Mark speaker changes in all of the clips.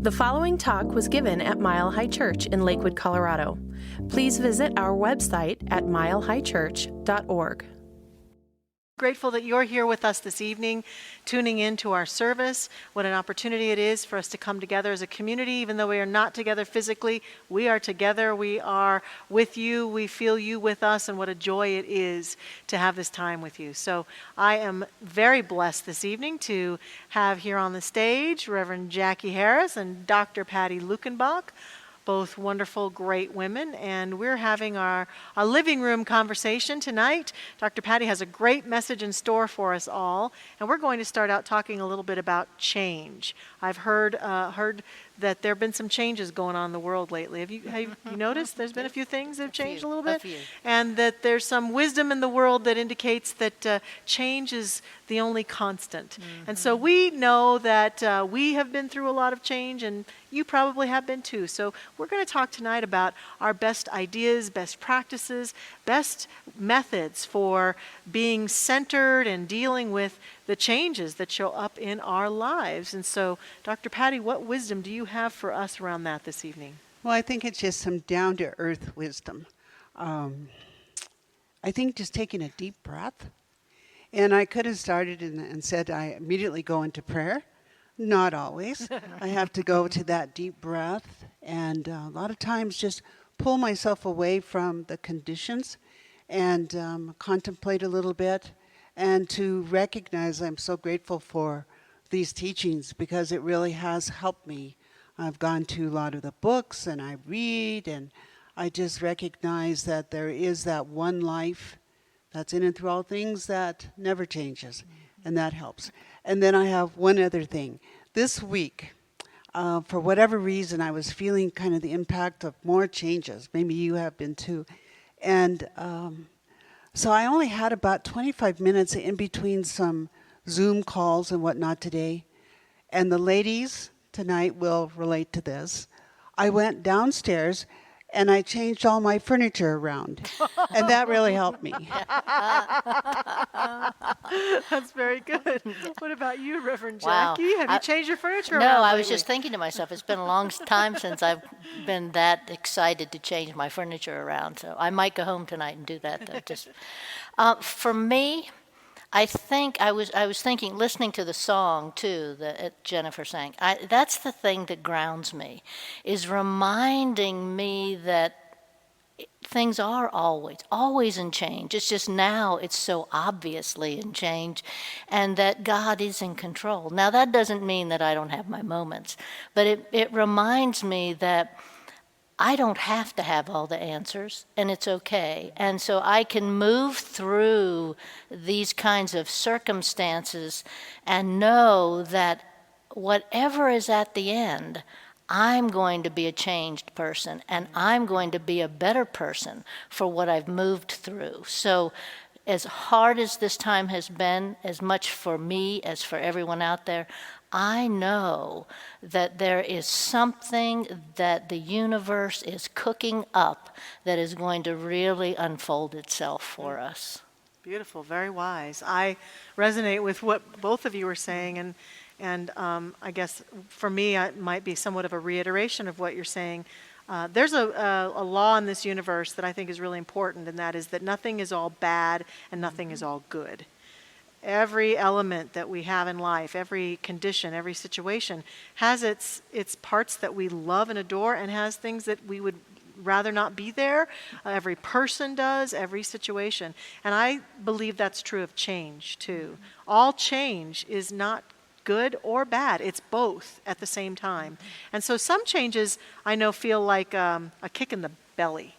Speaker 1: The following talk was given at Mile High Church in Lakewood, Colorado. Please visit our website at milehighchurch.org.
Speaker 2: Grateful that you're here with us this evening, tuning in to our service. What an opportunity it is for us to come together as a community. Even though we are not together physically, we are together. We are with you. We feel you with us, and what a joy it is to have this time with you. So I am very blessed this evening to have here on the stage Reverend Jackie Harris and Dr. Patty Luckenbach, both wonderful, great women, and we're having our living room conversation tonight. Dr. Patty has a great message in store for us all, and we're going to start out talking a little bit about change. I've heard that there have been some changes going on in the world lately. Have you noticed there's been a few things that have changed a little bit? And that there's some wisdom in the world that indicates that change is the only constant. And so we know that we have been through a lot of change, and you probably have been too. So we're going to talk tonight about our best ideas, best practices, best methods for being centered and dealing with the changes that show up in our lives. And so, Dr. Patty, what wisdom do you have for us around that this evening?
Speaker 3: Well, I think it's just some down-to-earth wisdom. I think just taking a deep breath. And I could have started and said I immediately go into prayer. Not always. I have to go to that deep breath and a lot of times just pull myself away from the conditions and contemplate a little bit and to recognize I'm so grateful for these teachings because it really has helped me. I've gone to a lot of the books and I read and I just recognize that there is that one life that's in and through all things that never changes, and that helps. And then I have one other thing. This week, for whatever reason, I was feeling kind of the impact of more changes. Maybe you have been too. And so I only had about 25 minutes in between some Zoom calls and whatnot today. And the ladies tonight will relate to this. I went downstairs and I changed all my furniture around. And that really helped me.
Speaker 2: That's very good. What about you, Reverend
Speaker 4: Wow.
Speaker 2: Jackie? Have you changed your furniture around
Speaker 4: No, I
Speaker 2: lately?
Speaker 4: was just thinking to myself, it's been a long time since I've been that excited to change my furniture around. So I might go home tonight and do that. For me, I think I was thinking, listening to the song too that Jennifer sang. That's the thing that grounds me, is reminding me that things are always in change. It's just now it's so obviously in change, and that God is in control. Now that doesn't mean that I don't have my moments, but it reminds me that I don't have to have all the answers, and it's okay. And so I can move through these kinds of circumstances and know that whatever is at the end, I'm going to be a changed person, and I'm going to be a better person for what I've moved through. So as hard as this time has been, as much for me as for everyone out there, I know that there is something that the universe is cooking up that is going to really unfold itself for us.
Speaker 2: Beautiful, very wise. I resonate with what both of you were saying, and I guess for me it might be somewhat of a reiteration of what you're saying. There's a law in this universe that I think is really important, and that is that nothing is all bad and nothing is all good. Every element that we have in life, every condition, every situation has its parts that we love and adore, and has things that we would rather not be there. Every person does, every situation. And I believe that's true of change too. All change is not good or bad. It's both at the same time. And so some changes I know feel like a kick in the belly.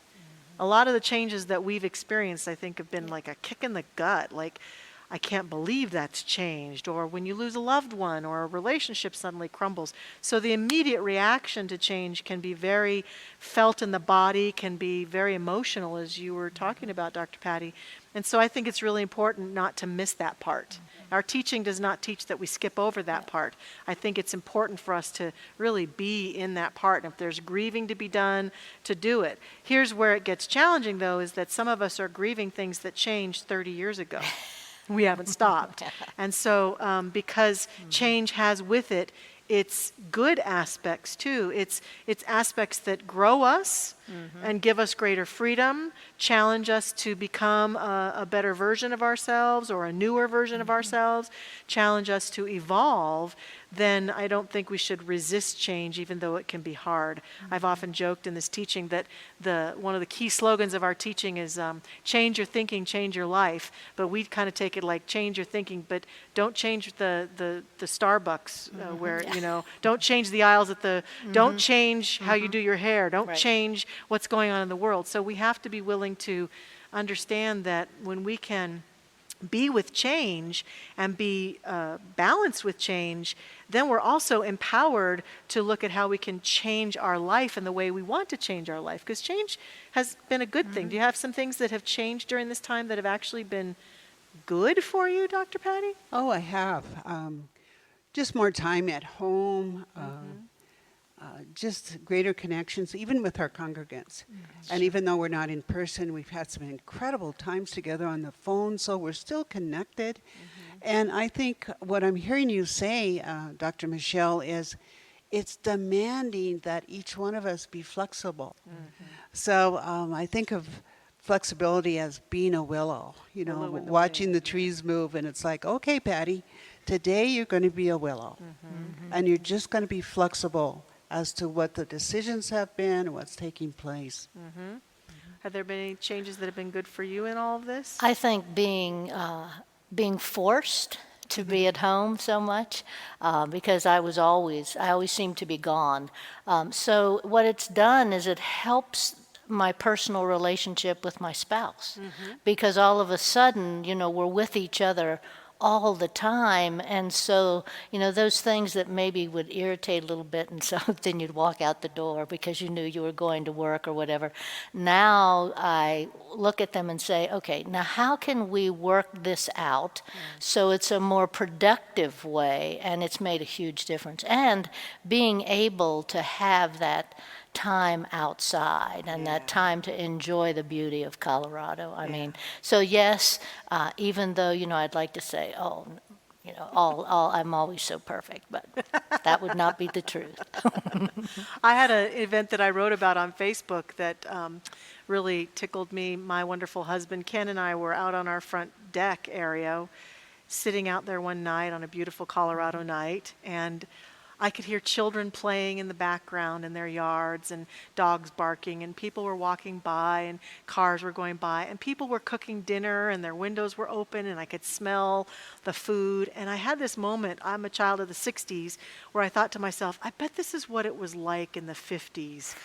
Speaker 2: A lot of the changes that we've experienced, I think, have been like a kick in the gut, like, I can't believe that's changed, or when you lose a loved one, or a relationship suddenly crumbles. So the immediate reaction to change can be very felt in the body, can be very emotional, as you were talking about, Dr. Patty. And so I think it's really important not to miss that part. Our teaching does not teach that we skip over that part. I think it's important for us to really be in that part. And if there's grieving to be done, to do it. Here's where it gets challenging, though, is that some of us are grieving things that changed 30 years ago. We haven't stopped. And so because change has with it its good aspects too. It's aspects that grow us and give us greater freedom, challenge us to become a better version of ourselves or a newer version of ourselves, challenge us to evolve. Then I don't think we should resist change, even though it can be hard. I've often joked in this teaching that one of the key slogans of our teaching is change your thinking, change your life. But we kind of take it like change your thinking, but don't change the Starbucks where, don't change the aisles at the, don't change how you do your hair, don't
Speaker 4: Right.
Speaker 2: change what's going on in the world. So we have to be willing to understand that when we can be with change and be balanced with change, then we're also empowered to look at how we can change our life in the way we want to change our life. Because change has been a good thing. Do you have some things that have changed during this time that have actually been good for you, Dr. Patty?
Speaker 3: Oh, I have. Just more time at home, just greater connections, even with our congregants. And even though we're not in person, we've had some incredible times together on the phone, so we're still connected. And I think what I'm hearing you say, Dr. Michelle, is it's demanding that each one of us be flexible. So I think of flexibility as being a willow,
Speaker 2: Willow in the
Speaker 3: watching
Speaker 2: wind.
Speaker 3: the trees move, and it's like, okay, Patty, today you're going to be a willow. And you're just going to be flexible as to what the decisions have been, what's taking place.
Speaker 2: Have there been any changes that have been good for you in all of this?
Speaker 4: I think being forced to be at home so much because I always seemed to be gone. So what it's done is it helps my personal relationship with my spouse because all of a sudden, we're with each other all the time. And so, those things that maybe would irritate a little bit, and so then you'd walk out the door because you knew you were going to work or whatever. Now I look at them and say, okay, now how can we work this out so it's a more productive way? And it's made a huge difference. And being able to have that time outside and that time to enjoy the beauty of Colorado. I mean, so yes, even though, I'd like to say, I'm always so perfect, but that would not be the truth.
Speaker 2: I had an event that I wrote about on Facebook that really tickled me. My wonderful husband, Ken, and I were out on our front deck area, sitting out there one night on a beautiful Colorado night, and I could hear children playing in the background in their yards and dogs barking, and people were walking by and cars were going by, and people were cooking dinner and their windows were open and I could smell the food. And I had this moment, I'm a child of the 60s, where I thought to myself, I bet this is what it was like in the 50s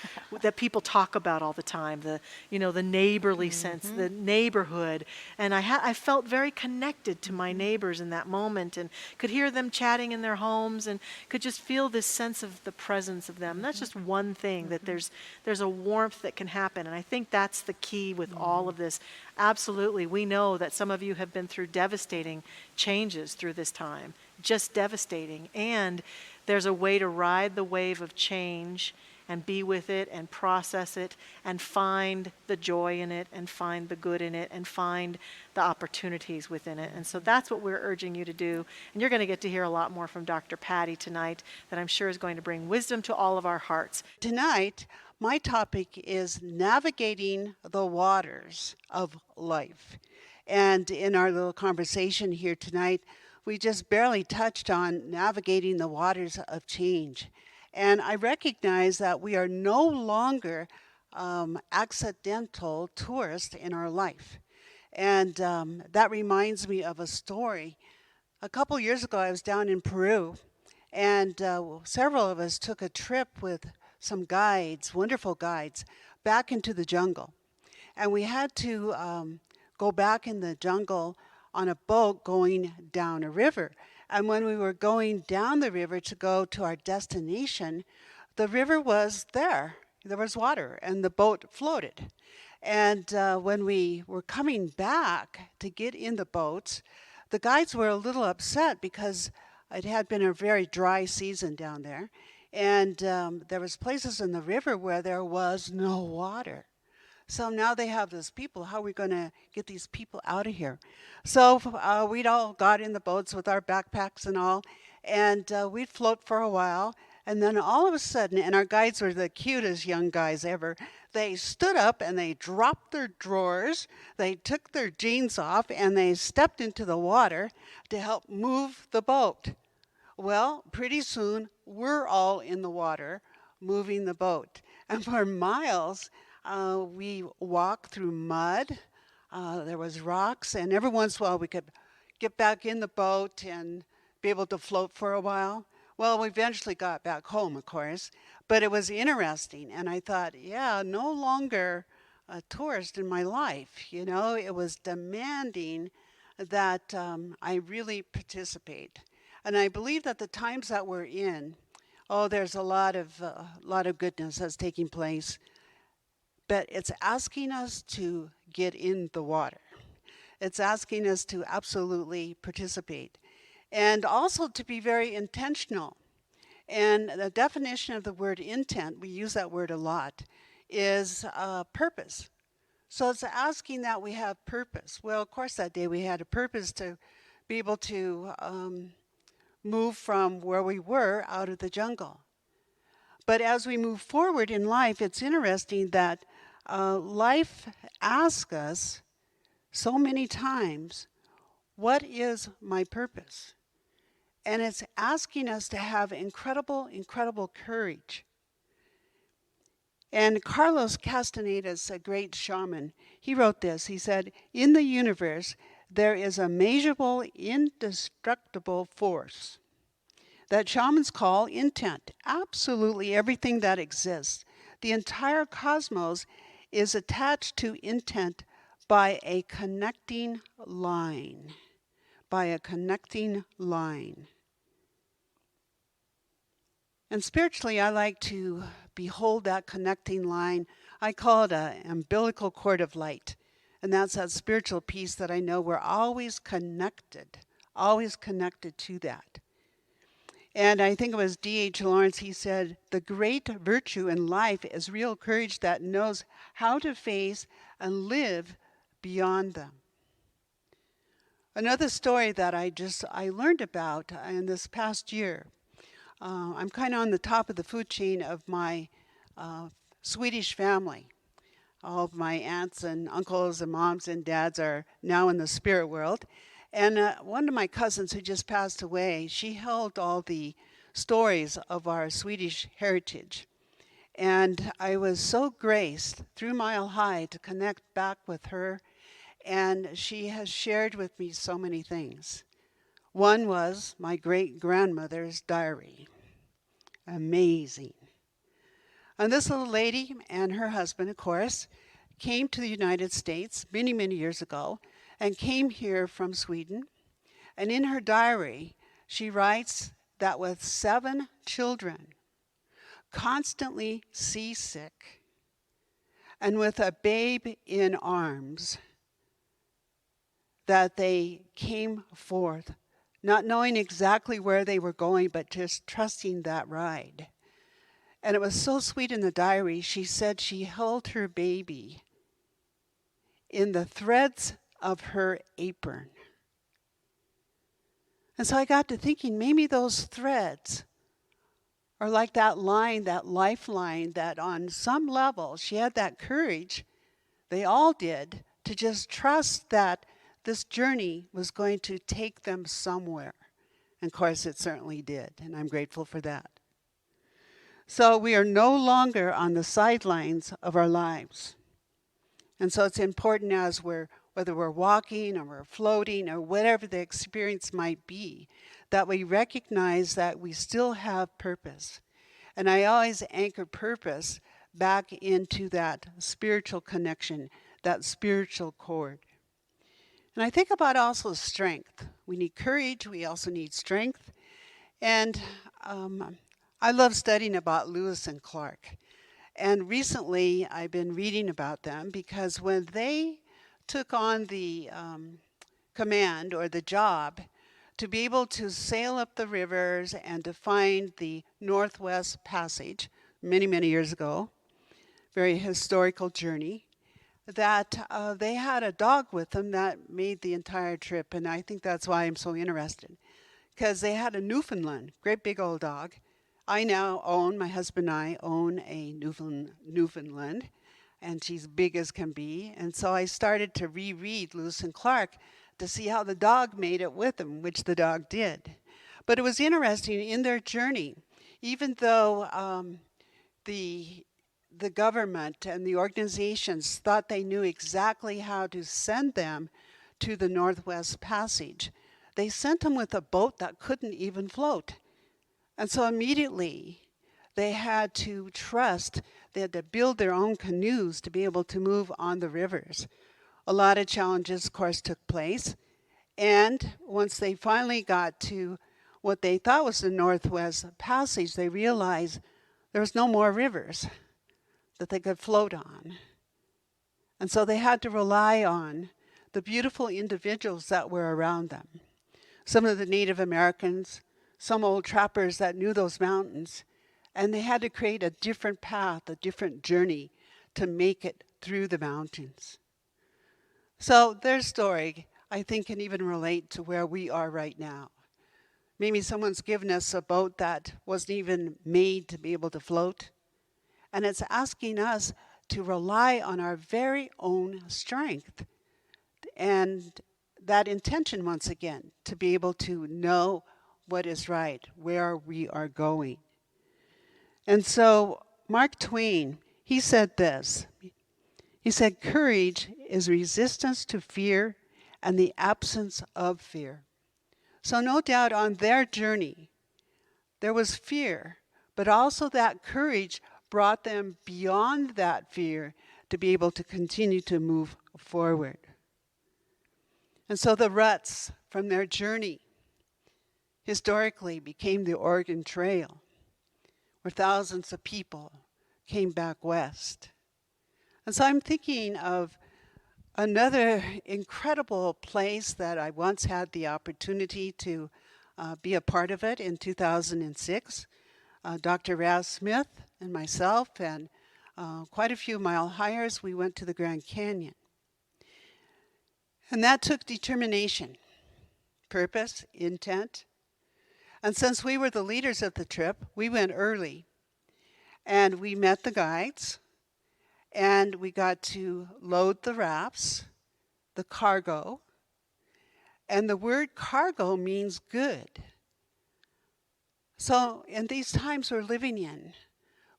Speaker 2: that people talk about all the time, the neighborly sense, the neighborhood. And I felt very connected to my neighbors in that moment and could hear them chatting in their homes and could just feel this sense of the presence of them. And that's just one thing, that there's a warmth that can happen. And I think that's the key with all of this. Absolutely. We know that some of you have been through devastating changes through this time, just devastating. And there's a way to ride the wave of change and be with it and process it and find the joy in it and find the good in it and find the opportunities within it. And so that's what we're urging you to do. And you're going to get to hear a lot more from Dr. Patty tonight that I'm sure is going to bring wisdom to all of our hearts.
Speaker 3: Tonight, my topic is navigating the waters of life. And in our little conversation here tonight, we just barely touched on navigating the waters of change. And I recognize that we are no longer accidental tourists in our life. And that reminds me of a story. A couple years ago, I was down in Peru, and several of us took a trip with some guides, wonderful guides, back into the jungle. And we had to go back in the jungle on a boat going down a river. And when we were going down the river to go to our destination, the river was there. There was water, and the boat floated. And when we were coming back to get in the boats, the guides were a little upset because it had been a very dry season down there. And there was places in the river where there was no water. So now they have these people. How are we going to get these people out of here? So we'd all got in the boats with our backpacks and all, And we'd float for a while. And then all of a sudden, and our guides were the cutest young guys ever, they stood up and they dropped their drawers, they took their jeans off, and they stepped into the water to help move the boat. Well, pretty soon, we're all in the water moving the boat. And for miles, we walked through mud. There was rocks, and every once in a while we could get back in the boat and be able to float for a while. Well, we eventually got back home, of course, but it was interesting. And I thought, yeah, no longer a tourist in my life. You know, it was demanding that I really participate. And I believe that the times that we're in, there's a lot of goodness that's taking place, but it's asking us to get in the water. It's asking us to absolutely participate and also to be very intentional. And the definition of the word intent, we use that word a lot, is purpose. So it's asking that we have purpose. Well, of course, that day we had a purpose to be able to move from where we were out of the jungle. But as we move forward in life, it's interesting that life asks us so many times, what is my purpose? And it's asking us to have incredible, incredible courage. And Carlos Castaneda's a great shaman. He wrote this. He said, in the universe, there is a measurable, indestructible force that shamans call intent. Absolutely everything that exists. The entire cosmos is attached to intent by a connecting line. By a connecting line. And spiritually, I like to behold that connecting line. I call it an umbilical cord of light. And that's that spiritual piece that I know we're always connected to that. And I think it was D.H. Lawrence, he said, the great virtue in life is real courage that knows how to face and live beyond them. Another story that I learned about in this past year, I'm kind of on the top of the food chain of my Swedish family. All of my aunts and uncles and moms and dads are now in the spirit world. And one of my cousins who just passed away, she held all the stories of our Swedish heritage. And I was so graced through Mile High to connect back with her. And she has shared with me so many things. One was my great-grandmother's diary. Amazing. And this little lady and her husband, of course, came to the United States many, many years ago and came here from Sweden. And in her diary, she writes that with 7 children, constantly seasick, and with a babe in arms, that they came forth, not knowing exactly where they were going, but just trusting that ride. And it was so sweet in the diary. She said she held her baby in the threads of her apron. And so I got to thinking, maybe those threads are like that line, that lifeline, that on some level she had that courage, they all did, to just trust that this journey was going to take them somewhere. And of course it certainly did, and I'm grateful for that. So we are no longer on the sidelines of our lives. And so it's important as whether we're walking or we're floating or whatever the experience might be, that we recognize that we still have purpose. And I always anchor purpose back into that spiritual connection, that spiritual cord. And I think about also strength. We need courage, we also need strength. And I love studying about Lewis and Clark. And recently I've been reading about them because when they took on the command or the job to be able to sail up the rivers and to find the Northwest Passage many, many years ago, very historical journey, that they had a dog with them that made the entire trip. And I think that's why I'm so interested. because they had a Newfoundland, great big old dog. My husband and I own a Newfoundland, and she's big as can be. And so I started to reread Lewis and Clark to see how the dog made it with them, which the dog did. But it was interesting in their journey, even though the government and the organizations thought they knew exactly how to send them to the Northwest Passage, they sent them with a boat that couldn't even float. And so immediately they had to trust, they had to build their own canoes to be able to move on the rivers. A lot of challenges, of course, took place. And once they finally got to what they thought was the Northwest Passage, they realized there was no more rivers that they could float on. And so they had to rely on the beautiful individuals that were around them. Some of the Native Americans, some old trappers that knew those mountains, and they had to create a different path, a different journey to make it through the mountains. So their story, I think, can even relate to where we are right now. Maybe someone's given us a boat that wasn't even made to be able to float, and it's asking us to rely on our very own strength and that intention, once again, to be able to know what is right, where we are going. And so Mark Twain, he said this. He said, "Courage is resistance to fear and the absence of fear." So no doubt on their journey, there was fear, but also that courage brought them beyond that fear to be able to continue to move forward. And so the ruts from their journey historically became the Oregon Trail, where thousands of people came back west. And so I'm thinking of another incredible place that I once had the opportunity to be a part of it in 2006. Dr. Raz Smith and myself and quite a few mile hires, we went to the Grand Canyon. And that took determination, purpose, intent. And since we were the leaders of the trip, we went early. And we met the guides, and we got to load the rafts, the cargo. And the word cargo means good. So in these times we're living in,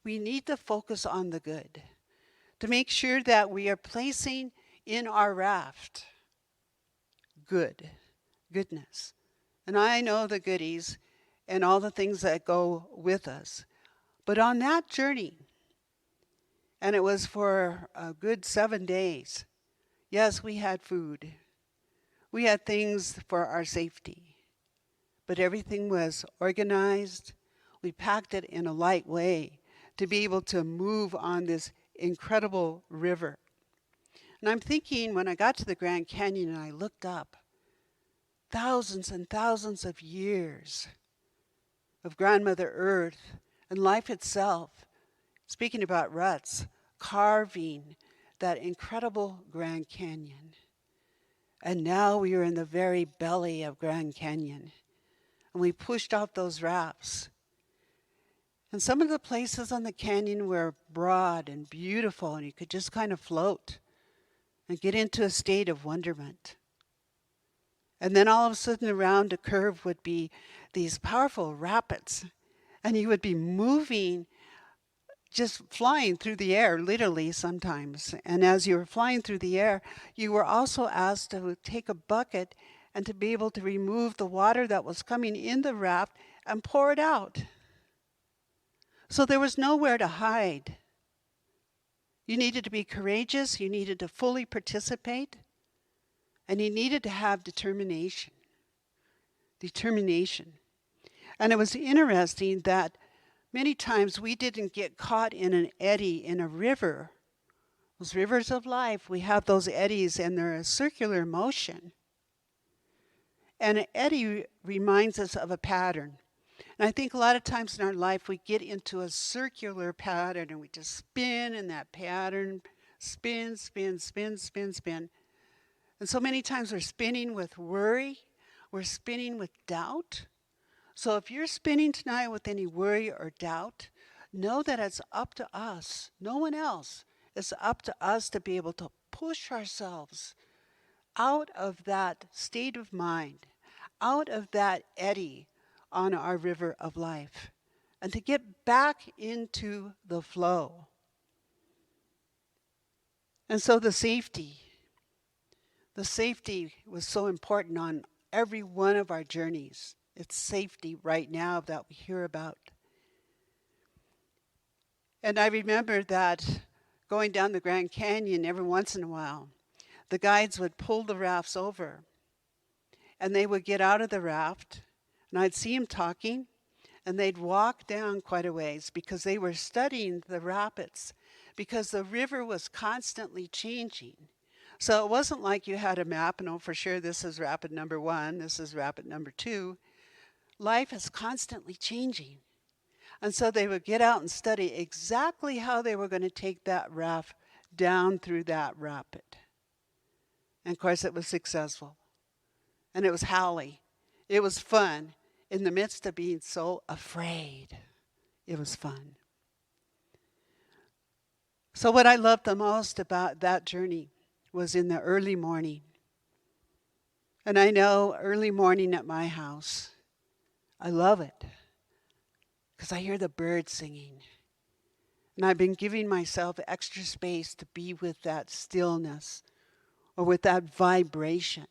Speaker 3: we need to focus on the good, to make sure that we are placing in our raft goodness. And I know the goodies and all the things that go with us. But on that journey, and it was for a good 7 days, yes, we had food. We had things for our safety. But everything was organized. We packed it in a light way to be able to move on this incredible river. And I'm thinking, when I got to the Grand Canyon and I looked up, thousands and thousands of years of Grandmother Earth and life itself, speaking about ruts, carving that incredible Grand Canyon. And now we are in the very belly of Grand Canyon. And we pushed out those rafts. And some of the places on the canyon were broad and beautiful, and you could just kind of float and get into a state of wonderment. And then all of a sudden around a curve would be these powerful rapids, and you would be moving, just flying through the air, literally sometimes. And as you were flying through the air, you were also asked to take a bucket and to be able to remove the water that was coming in the raft and pour it out. So there was nowhere to hide. You needed to be courageous, you needed to fully participate, and you needed to have determination. Determination. And it was interesting that many times we didn't get caught in an eddy in a river. Those rivers of life, we have those eddies, and they're a circular motion. And an eddy reminds us of a pattern. And I think a lot of times in our life we get into a circular pattern and we just spin in that pattern, spin. And so many times we're spinning with worry, we're spinning with doubt, So if you're spinning tonight with any worry or doubt, know that it's up to us, no one else. It's up to us to be able to push ourselves out of that state of mind, out of that eddy on our river of life, and to get back into the flow. And so the safety was so important on every one of our journeys. It's safety right now that we hear about. And I remember that going down the Grand Canyon every once in a while, the guides would pull the rafts over, and they would get out of the raft, and I'd see them talking, and they'd walk down quite a ways because they were studying the rapids, because the river was constantly changing. So it wasn't like you had a map and, oh, for sure, this is rapid number 1, this is rapid number 2. Life is constantly changing. And so they would get out and study exactly how they were going to take that raft down through that rapid. And of course, it was successful. And it was howly. It was fun in the midst of being so afraid. It was fun. So what I loved the most about that journey was in the early morning. And I know early morning at my house, I love it because I hear the birds singing. And I've been giving myself extra space to be with that stillness or with that vibration,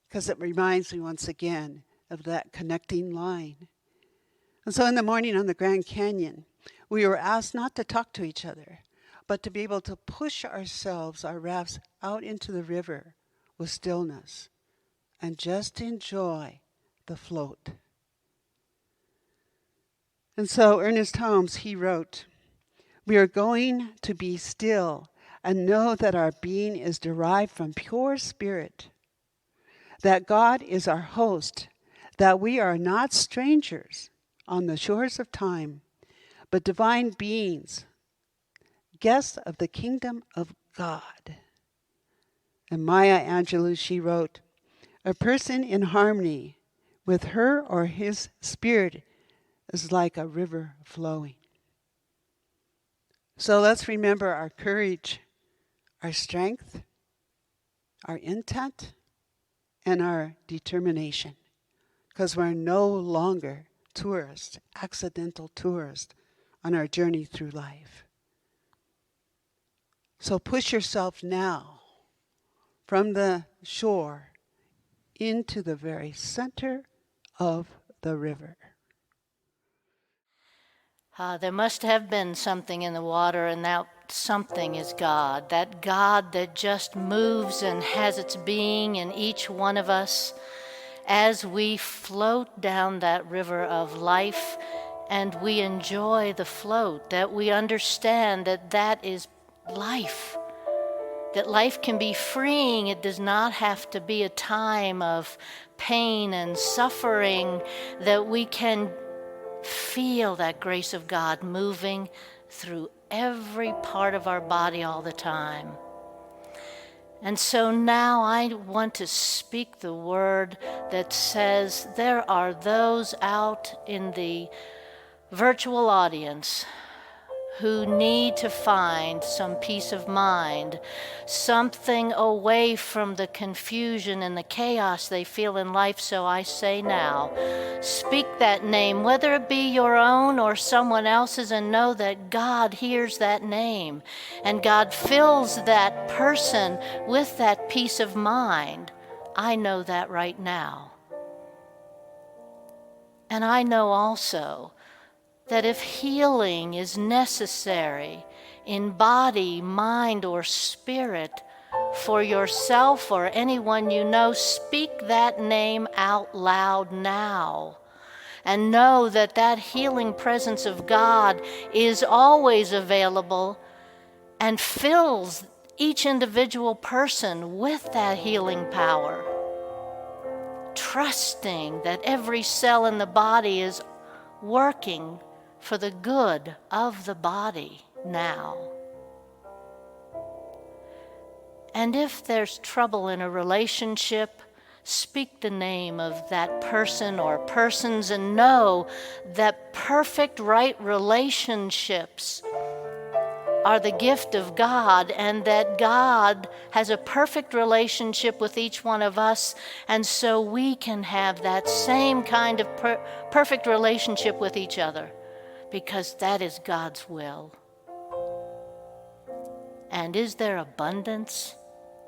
Speaker 3: because it reminds me once again of that connecting line. And so in the morning on the Grand Canyon, we were asked not to talk to each other, but to be able to push ourselves, our rafts, out into the river with stillness and just enjoy the float. And so Ernest Holmes, he wrote, "We are going to be still and know that our being is derived from pure spirit, that God is our host, that we are not strangers on the shores of time, but divine beings, guests of the kingdom of God." And Maya Angelou, she wrote, "A person in harmony with her or his spirit is like a river flowing." So let's remember our courage, our strength, our intent, and our determination, because we're no longer tourists, accidental tourists on our journey through life. So push yourself now from the shore into the very center of the river.
Speaker 4: There must have been something in the water, and that something is God. That God that just moves and has its being in each one of us as we float down that river of life, and we enjoy the float, that we understand that that is life. That life can be freeing. It does not have to be a time of pain and suffering, that we can feel that grace of God moving through every part of our body all the time. And so now I want to speak the word that says there are those out in the virtual audience who need to find some peace of mind, something away from the confusion and the chaos they feel in life. So I say now, speak that name, whether it be your own or someone else's, and know that God hears that name, and God fills that person with that peace of mind. I know that right now. And I know also that if healing is necessary in body, mind, or spirit for yourself or anyone you know, speak that name out loud now. And know that that healing presence of God is always available and fills each individual person with that healing power. Trusting that every cell in the body is working for the good of the body now. And if there's trouble in a relationship, Speak the name of that person or persons and know that perfect right relationships are the gift of God, and that God has a perfect relationship with each one of us, and so we can have that same kind of perfect relationship with each other, because that is God's will. And is there abundance,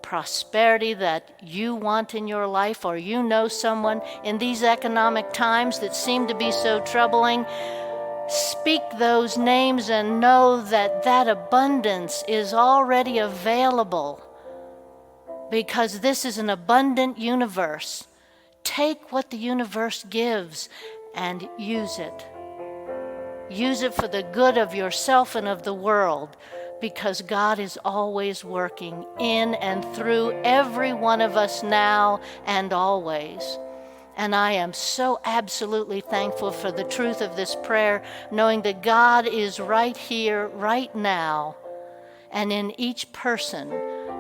Speaker 4: prosperity that you want in your life, or you know someone in these economic times that seem to be so troubling? Speak those names and know that that abundance is already available, because this is an abundant universe. Take what the universe gives and use it. Use it for the good of yourself and of the world, because God is always working in and through every one of us now and always. And I am so absolutely thankful for the truth of this prayer, knowing that God is right here, right now, and in each person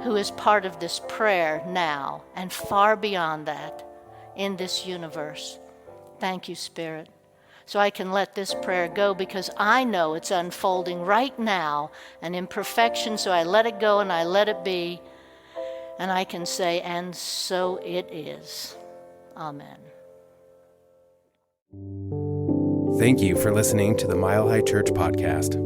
Speaker 4: who is part of this prayer now, and far beyond that, in this universe. Thank you, Spirit. So I can let this prayer go, because I know it's unfolding right now and in perfection, so I let it go and I let it be. And I can say, and so it is. Amen.
Speaker 5: Thank you for listening to the Mile High Church podcast.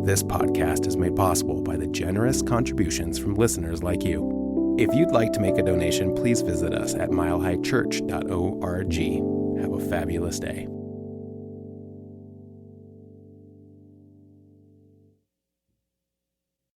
Speaker 5: This podcast is made possible by the generous contributions from listeners like you. If you'd like to make a donation, please visit us at milehighchurch.org. Have a fabulous day.